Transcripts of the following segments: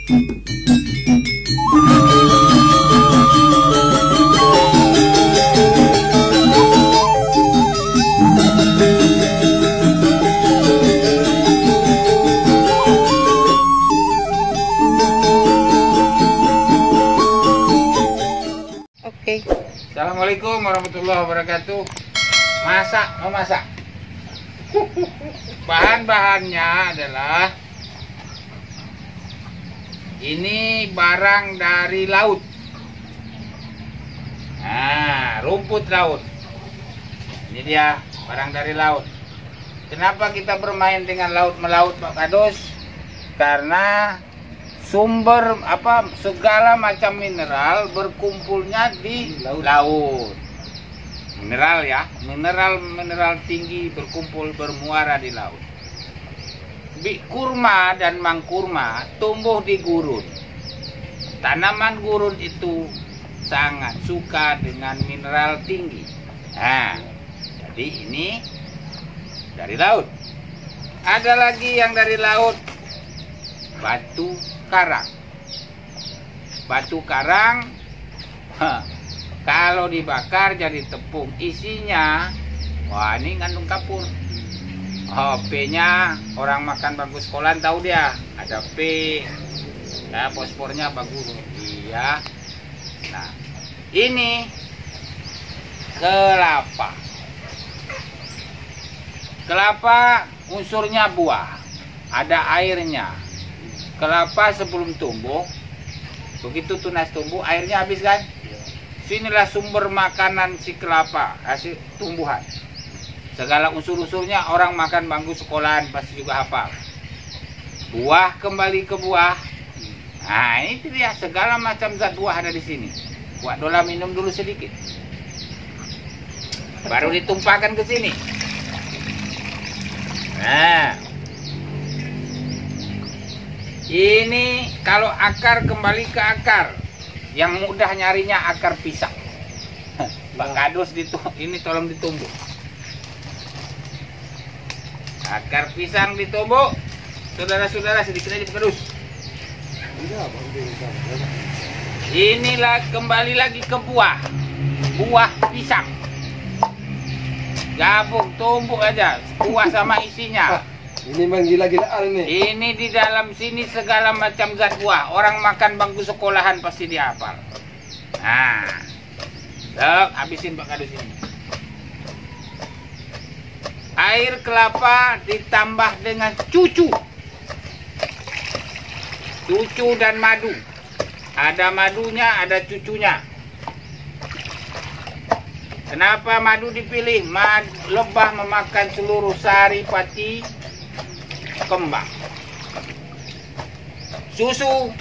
Oke. Assalamualaikum warahmatullahi wabarakatuh. Mau masak. Bahan-bahannya adalah ini barang dari laut. Nah, rumput laut. Ini dia barang dari laut. Kenapa kita bermain dengan laut melaut, Pak Kados? Karena sumber segala macam mineral berkumpulnya di laut. Mineral ya, mineral tinggi berkumpul bermuara di laut. Kurma dan mangkurma tumbuh di gurun. Tanaman gurun itu sangat suka dengan mineral tinggi. Nah, jadi ini dari laut. Ada lagi yang dari laut, batu karang. Batu karang kalau dibakar jadi tepung, isinya wah ini ngandung kapur. P-nya orang makan bangku sekolahan tahu dia, ada P ya, fosfornya bagus. Iya. Nah, ini kelapa. Kelapa unsurnya buah, ada airnya. Kelapa sebelum tumbuh, begitu tunas tumbuh, airnya habis kan? Sinilah sumber makanan si kelapa, hasil tumbuhan. Segala unsur-unsurnya orang makan bangku sekolahan pasti juga hafal. Buah kembali ke buah. Nah, ini dia segala macam zat buah ada di sini. Buat dola minum dulu sedikit. Baru ditumpahkan ke sini. Nah, ini kalau akar kembali ke akar. Yang mudah nyarinya akar pisang. Pak Kados ini tolong ditumbuk. Akar pisang ditumbuk. Saudara-saudara sedikit aja Pak Kados. Inilah kembali lagi ke buah. Buah pisang. Gabung tumbuk aja. Buah sama isinya. Ini menggila-gilaan nih. Ini di dalam sini segala macam zat buah. Orang makan bangku sekolahan pasti dihafal. Nah, habisin Pak Kados ini. Air kelapa ditambah dengan cucu. Cucu dan madu. Ada madunya, ada cucunya. Kenapa madu dipilih? Lebah memakan seluruh sari pati kembang. Susu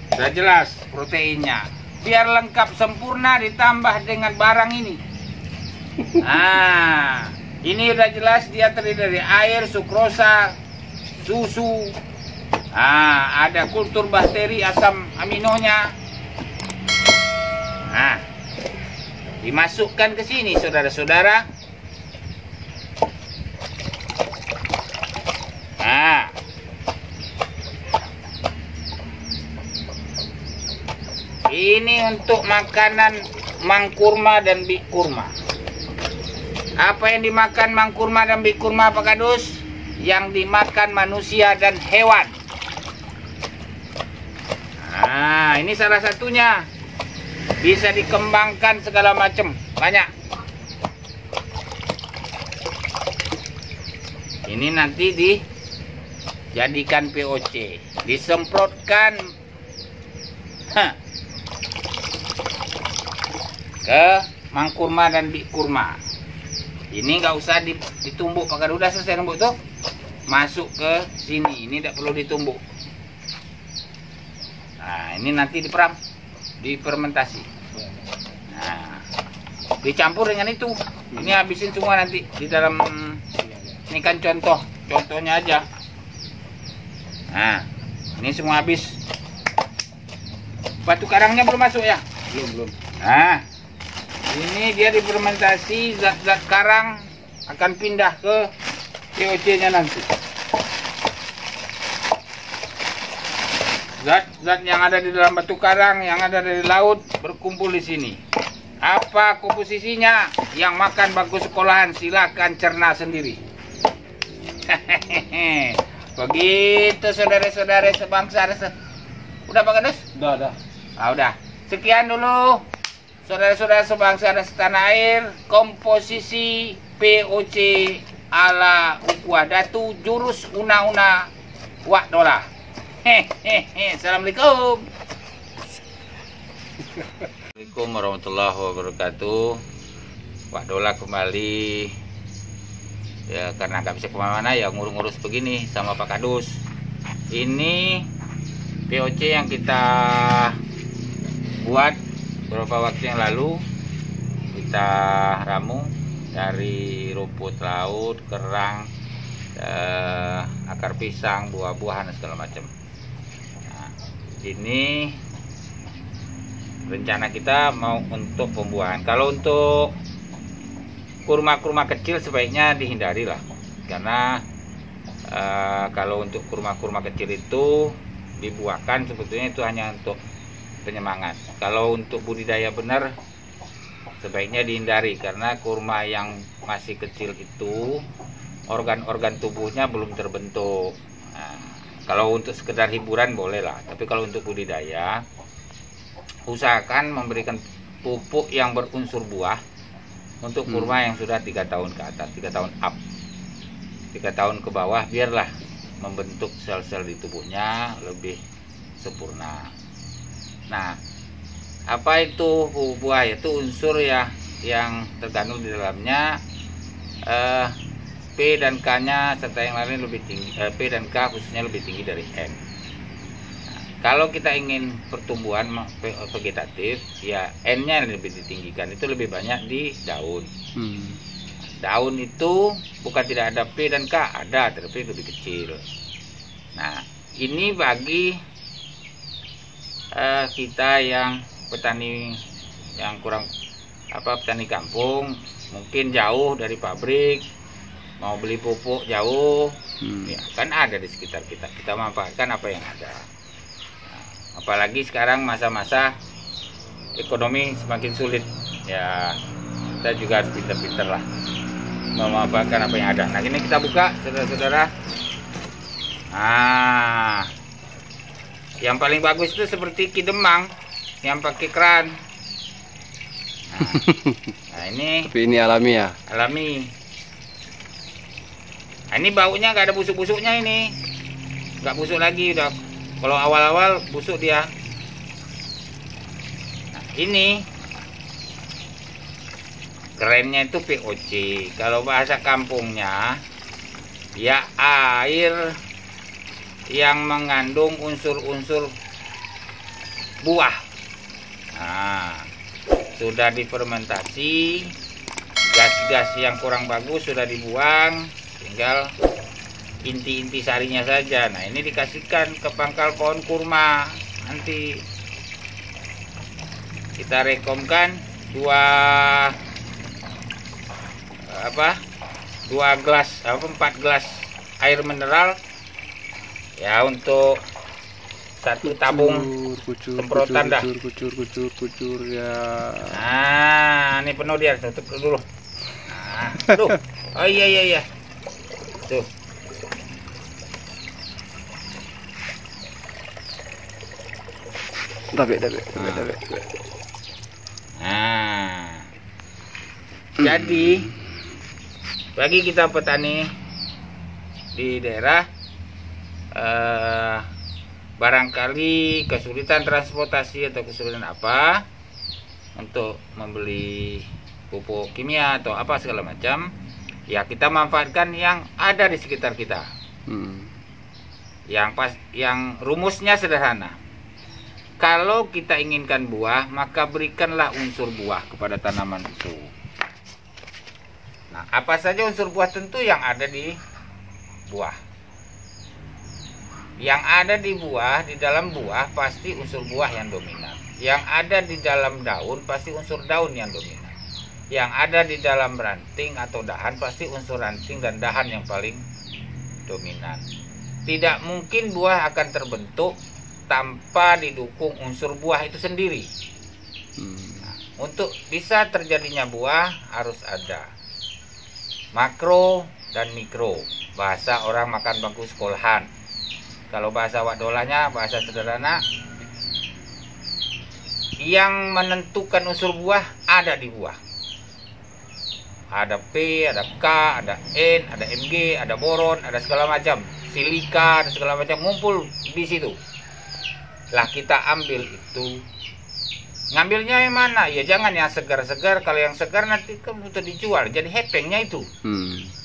sudah jelas proteinnya. Biar lengkap sempurna ditambah dengan barang ini. Nah, ini udah jelas dia terdiri dari air, sukrosa, susu. Nah, ada kultur bakteri asam aminonya. Nah, dimasukkan ke sini saudara-saudara. Nah, ini untuk makanan mangkurma dan bikurma. Apa yang dimakan mangkurma dan bikurma Pak Kados? Yang dimakan manusia dan hewan. Nah, ini salah satunya. Bisa dikembangkan segala macam, banyak. Ini nanti dijadikan POC, disemprotkan ke mangkurma dan bikurma. Ini nggak usah ditumbuk, Pak Kados. Udah selesai tumbuk tuh, masuk ke sini. Ini tidak perlu ditumbuk. Nah, ini nanti difermentasi. Nah, dicampur dengan itu. Ini habisin semua nanti di dalam. Ini kan contohnya aja. Nah, ini semua habis. Batu karangnya belum masuk ya? Belum. Nah, ini dia difermentasi, zat-zat karang akan pindah ke POC-nya nanti. Zat-zat yang ada di dalam batu karang, yang ada dari laut berkumpul di sini. Apa komposisinya? Yang makan bangku sekolahan silakan cerna sendiri. Begitu saudara-saudara sebangsa. Udah Pak Kadus? Udah. Ah, udah. Sekian dulu saudara-saudara sebangsa dan setanah air, komposisi POC ala Ukwa Datu jurus una-una wak dola. Assalamualaikum. Assalamualaikum warahmatullahi wabarakatuh. Wak dola kembali. Ya karena nggak bisa kemana-mana ya ngurus-ngurus begini sama Pak Kadus. Ini POC yang kita buat beberapa waktu yang lalu, kita ramu dari rumput laut, kerang, akar pisang, buah-buahan dan segala macam. Nah, ini rencana kita mau untuk pembuahan. Kalau untuk kurma-kurma kecil sebaiknya dihindari lah, karena kalau untuk kurma-kurma kecil itu dibuahkan sebetulnya itu hanya untuk penyemangat. Kalau untuk budidaya benar sebaiknya dihindari, karena kurma yang masih kecil itu organ-organ tubuhnya belum terbentuk. Nah, kalau untuk sekedar hiburan boleh lah, tapi kalau untuk budidaya usahakan memberikan pupuk yang berunsur buah untuk kurma yang sudah 3 tahun ke atas, 3 tahun up, 3 tahun ke bawah, biarlah membentuk sel-sel di tubuhnya lebih sempurna. Nah, apa itu buah? Itu unsur ya yang terkandung di dalamnya, P dan K-nya serta yang lain lebih tinggi, P dan K khususnya lebih tinggi dari N. Nah, kalau kita ingin pertumbuhan vegetatif, ya N-nya lebih ditinggikan, itu lebih banyak di daun. Daun itu bukan tidak ada P dan K, ada, tapi lebih kecil. Nah, ini bagi kita yang petani yang kurang petani kampung, mungkin jauh dari pabrik, mau beli pupuk jauh, ya kan ada di sekitar kita manfaatkan apa yang ada. Nah, apalagi sekarang masa-masa ekonomi semakin sulit, ya kita juga harus pintar-pintar lah memanfaatkan apa yang ada. Nah, ini kita buka saudara-saudara. Nah, yang paling bagus itu seperti kidemang yang pakai keran. Nah, ini. Tapi ini alami ya? Alami. Nah, ini baunya nggak ada busuk-busuknya ini. Nggak busuk lagi udah. Kalau awal-awal busuk dia. Nah, ini kerennya itu POC. Kalau bahasa kampungnya ya air yang mengandung unsur-unsur buah. Nah, sudah difermentasi, gas-gas yang kurang bagus sudah dibuang, tinggal inti-inti sarinya saja. Nah, ini dikasihkan ke pangkal pohon kurma. Nanti kita rekomkan 2 gelas 4 gelas air mineral ya untuk 1 tabung semprotan dah. Kucur ya. Nah, ini penuh dia, tutup dulu. Nah, tuh. Oh iya. Tuh. Tapi. Nah. Jadi bagi kita petani di daerah barangkali kesulitan transportasi atau kesulitan apa untuk membeli pupuk kimia atau apa segala macam, ya kita manfaatkan yang ada di sekitar kita. Yang rumusnya sederhana. Kalau kita inginkan buah, maka berikanlah unsur buah kepada tanaman itu. Nah, apa saja unsur buah? Tentu yang ada di buah. Yang ada di buah, di dalam buah pasti unsur buah yang dominan. Yang ada di dalam daun pasti unsur daun yang dominan. Yang ada di dalam ranting atau dahan pasti unsur ranting dan dahan yang paling dominan. Tidak mungkin buah akan terbentuk tanpa didukung unsur buah itu sendiri. Untuk bisa terjadinya buah harus ada makro dan mikro. Bahasa orang makan bangku sekolahan. Kalau bahasa wak dolahnya, bahasa sederhana, yang menentukan unsur buah ada di buah. Ada P, ada K, ada N, ada Mg, ada boron, ada segala macam, silika, dan segala macam ngumpul di situ. Lah kita ambil itu. Ngambilnya yang mana? Ya jangan yang segar-segar. Kalau yang segar nanti kan untuk dijual. Jadi hepengnya itu.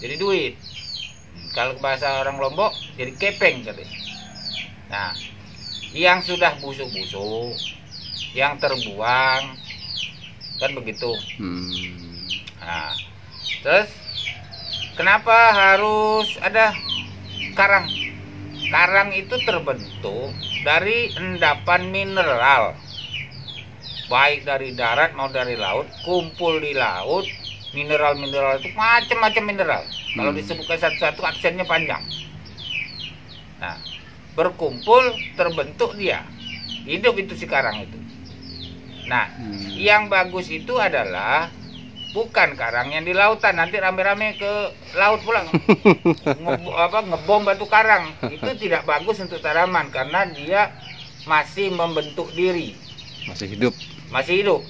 Jadi duit. Kalau bahasa orang Lombok jadi kepeng katanya. Nah, yang sudah busuk-busuk, yang terbuang, kan begitu. Nah, terus kenapa harus ada karang? Karang itu terbentuk dari endapan mineral. Baik dari darat mau dari laut, kumpul di laut. Mineral-mineral itu macam-macam mineral. Kalau disebutkan satu-satu aksennya panjang. Nah, berkumpul terbentuk dia. Hidup itu si karang itu. Nah, yang bagus itu adalah bukan karang yang di lautan. Nanti rame-rame ke laut pulang. Ngebom batu karang. Itu tidak bagus untuk tanaman karena dia masih membentuk diri. Masih hidup. Masih hidup.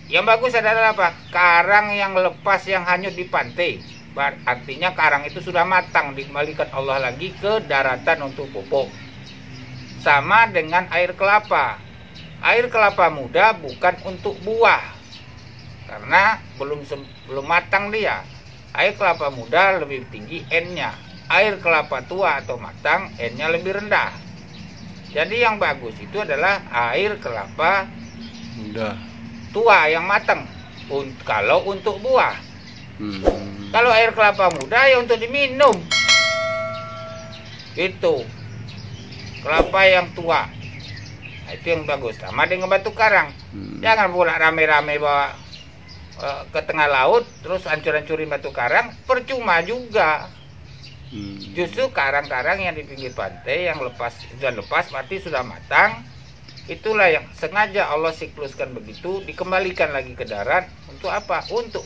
Yang bagus adalah apa? Karang yang lepas yang hanyut di pantai. Artinya karang itu sudah matang, dikembalikan Allah lagi ke daratan untuk pupuk. Sama dengan air kelapa. Air kelapa muda bukan untuk buah. Karena belum matang dia. Air kelapa muda lebih tinggi N-nya. Air kelapa tua atau matang N-nya lebih rendah. Jadi yang bagus itu adalah air kelapa Muda. tua yang matang. Kalau untuk buah. Kalau air kelapa muda ya untuk diminum. Itu. Kelapa yang tua. Nah, itu yang bagus. Sama dengan batu karang. Jangan pula rame-rame bawa ke tengah laut terus hancur-hancurin batu karang, percuma juga. Justru karang-karang yang di pinggir pantai yang sudah lepas berarti sudah matang. Itulah yang sengaja Allah sikluskan begitu, dikembalikan lagi ke darat. Untuk apa? Untuk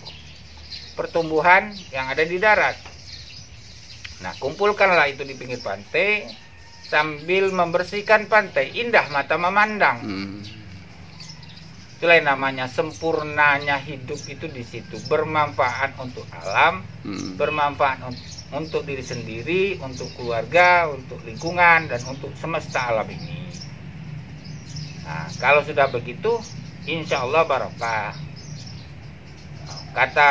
pertumbuhan yang ada di darat. Nah, kumpulkanlah itu di pinggir pantai sambil membersihkan pantai. Indah mata memandang. Itulah yang namanya sempurnanya hidup itu di situ. Bermanfaat untuk alam, bermanfaat untuk diri sendiri, untuk keluarga, untuk lingkungan, dan untuk semesta alam ini. Nah, kalau sudah begitu, insya Allah barokah. Kata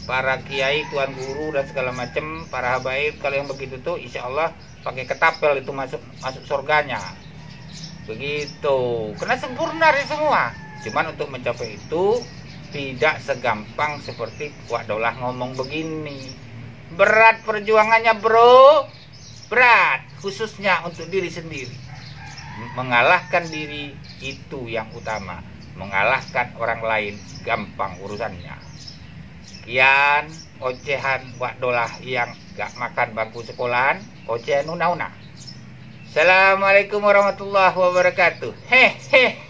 para kiai, tuan guru, dan segala macam, para habaib, kalau yang begitu tuh, insya Allah pakai ketapel itu masuk surganya. Begitu. Karena sempurna dari semua. Cuman untuk mencapai itu tidak segampang seperti Wak Daulah ngomong begini. Berat perjuangannya bro, berat, khususnya untuk diri sendiri. Mengalahkan diri itu yang utama. Mengalahkan orang lain gampang urusannya. Sekian ocehan Wak Daulah yang gak makan bangku sekolahan. Ocehan una-una. Assalamualaikum warahmatullahi wabarakatuh. Hehehe.